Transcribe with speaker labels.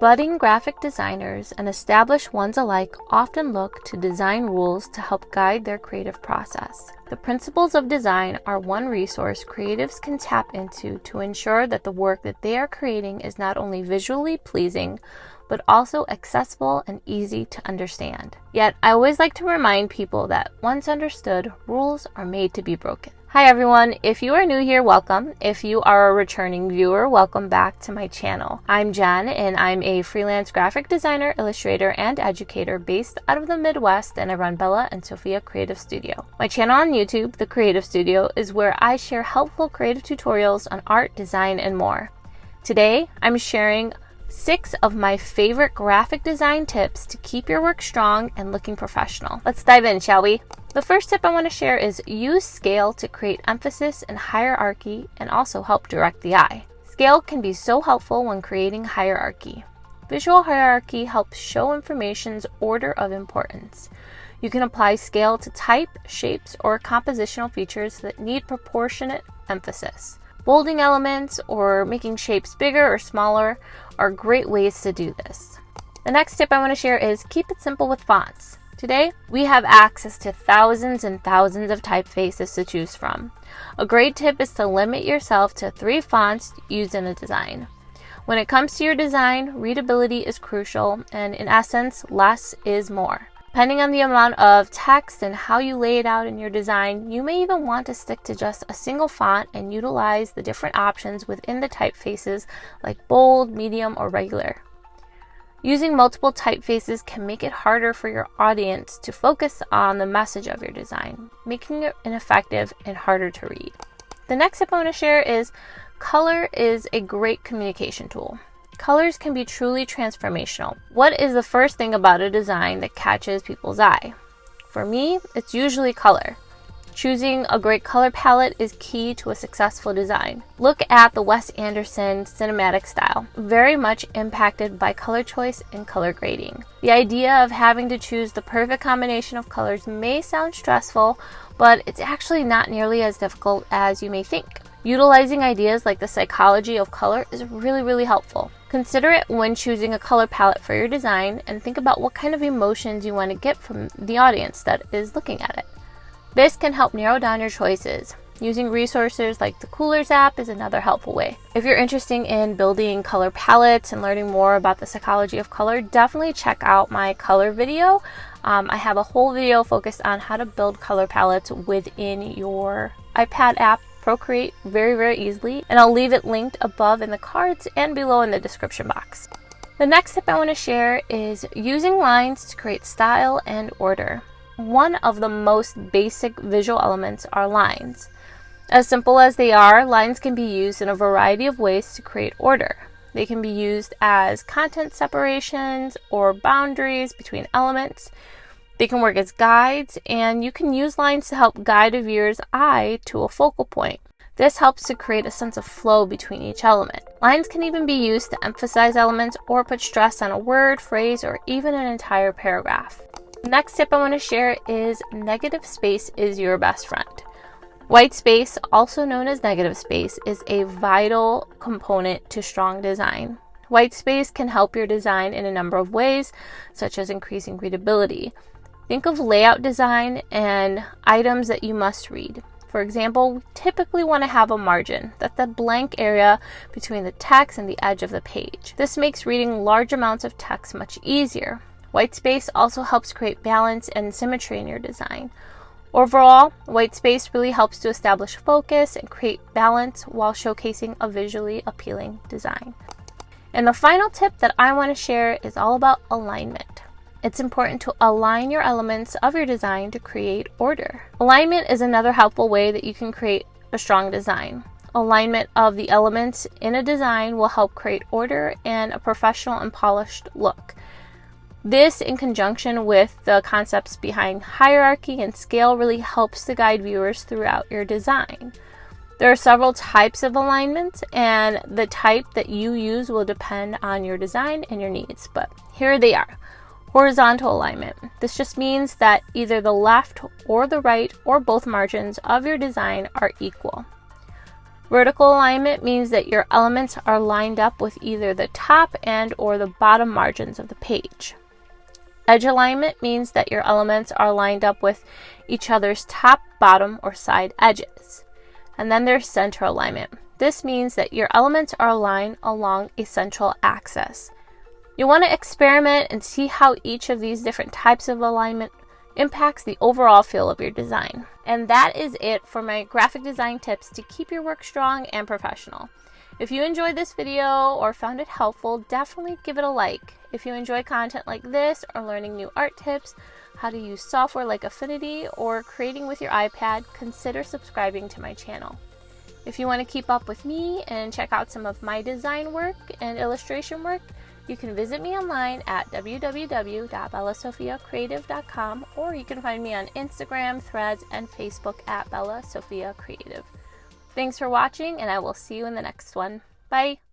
Speaker 1: Budding graphic designers and established ones alike often look to design rules to help guide their creative process. The principles of design are one resource creatives can tap into to ensure that the work that they are creating is not only visually pleasing, but also accessible and easy to understand. Yet, I always like to remind people that once understood, rules are made to be broken. Hi everyone, if you are new here, welcome. If you are a returning viewer, welcome back to my channel. I'm Jen and I'm a freelance graphic designer, illustrator, and educator based out of the Midwest, and I run Bella and Sophia Creative Studio. My channel on YouTube, The Creative Studio, is where I share helpful creative tutorials on art, design, and more. Today, I'm sharing 6 of my favorite graphic design tips to keep your work strong and looking professional. Let's dive in, shall we? The first tip I want to share is use scale to create emphasis and hierarchy and also help direct the eye. Scale can be so helpful when creating hierarchy. Visual hierarchy helps show information's order of importance. You can apply scale to type, shapes, or compositional features that need proportionate emphasis. Bolding elements or making shapes bigger or smaller are great ways to do this. The next tip I want to share is keep it simple with fonts. Today, we have access to thousands and thousands of typefaces to choose from. A great tip is to limit yourself to 3 fonts used in a design. When it comes to your design, readability is crucial, and in essence, less is more. Depending on the amount of text and how you lay it out in your design, you may even want to stick to just a single font and utilize the different options within the typefaces like bold, medium, or regular. Using multiple typefaces can make it harder for your audience to focus on the message of your design, making it ineffective and harder to read. The next tip I want to share is color is a great communication tool. Colors can be truly transformational. What is the first thing about a design that catches people's eye? For me, it's usually color. Choosing a great color palette is key to a successful design. Look at the Wes Anderson cinematic style, very much impacted by color choice and color grading. The idea of having to choose the perfect combination of colors may sound stressful, but it's actually not nearly as difficult as you may think. Utilizing ideas like the psychology of color is really helpful. Consider it when choosing a color palette for your design and think about what kind of emotions you want to get from the audience that is looking at it. This can help narrow down your choices. Using resources like the Coolers app is another helpful way. If you're interested in building color palettes and learning more about the psychology of color, definitely check out my color video. I have a whole video focused on how to build color palettes within your iPad app, Procreate, very easily, and I'll leave it linked above in the cards and below in the description box. The next tip I want to share is using lines to create style and order. One of the most basic visual elements are lines. As simple as they are, lines can be used in a variety of ways to create order. They can be used as content separations or boundaries between elements. They can work as guides, and you can use lines to help guide a viewer's eye to a focal point. This helps to create a sense of flow between each element. Lines can even be used to emphasize elements or put stress on a word, phrase, or even an entire paragraph. The next tip I want to share is negative space is your best friend. White space, also known as negative space, is a vital component to strong design. White space can help your design in a number of ways, such as increasing readability. Think of layout design and items that you must read. For example, we typically want to have a margin. That's the blank area between the text and the edge of the page. This makes reading large amounts of text much easier. White space also helps create balance and symmetry in your design. Overall, white space really helps to establish focus and create balance while showcasing a visually appealing design. And the final tip that I want to share is all about alignment. It's important to align your elements of your design to create order. Alignment is another helpful way that you can create a strong design. Alignment of the elements in a design will help create order and a professional and polished look. This, in conjunction with the concepts behind hierarchy and scale, really helps to guide viewers throughout your design. There are several types of alignments, and the type that you use will depend on your design and your needs, but here they are. Horizontal alignment. This just means that either the left or the right or both margins of your design are equal. Vertical alignment means that your elements are lined up with either the top and or the bottom margins of the page. Edge alignment means that your elements are lined up with each other's top, bottom, or side edges. And then there's center alignment. This means that your elements are aligned along a central axis. You want to experiment and see how each of these different types of alignment impacts the overall feel of your design. And that is it for my graphic design tips to keep your work strong and professional. If you enjoyed this video or found it helpful, definitely give it a like. If you enjoy content like this or learning new art tips, how to use software like Affinity, or creating with your iPad, consider subscribing to my channel. If you want to keep up with me and check out some of my design work and illustration work, you can visit me online at www.bellasofiacreative.com, or you can find me on Instagram, Threads, and Facebook at Bella Sofia Creative. Thanks for watching, and I will see you in the next one. Bye!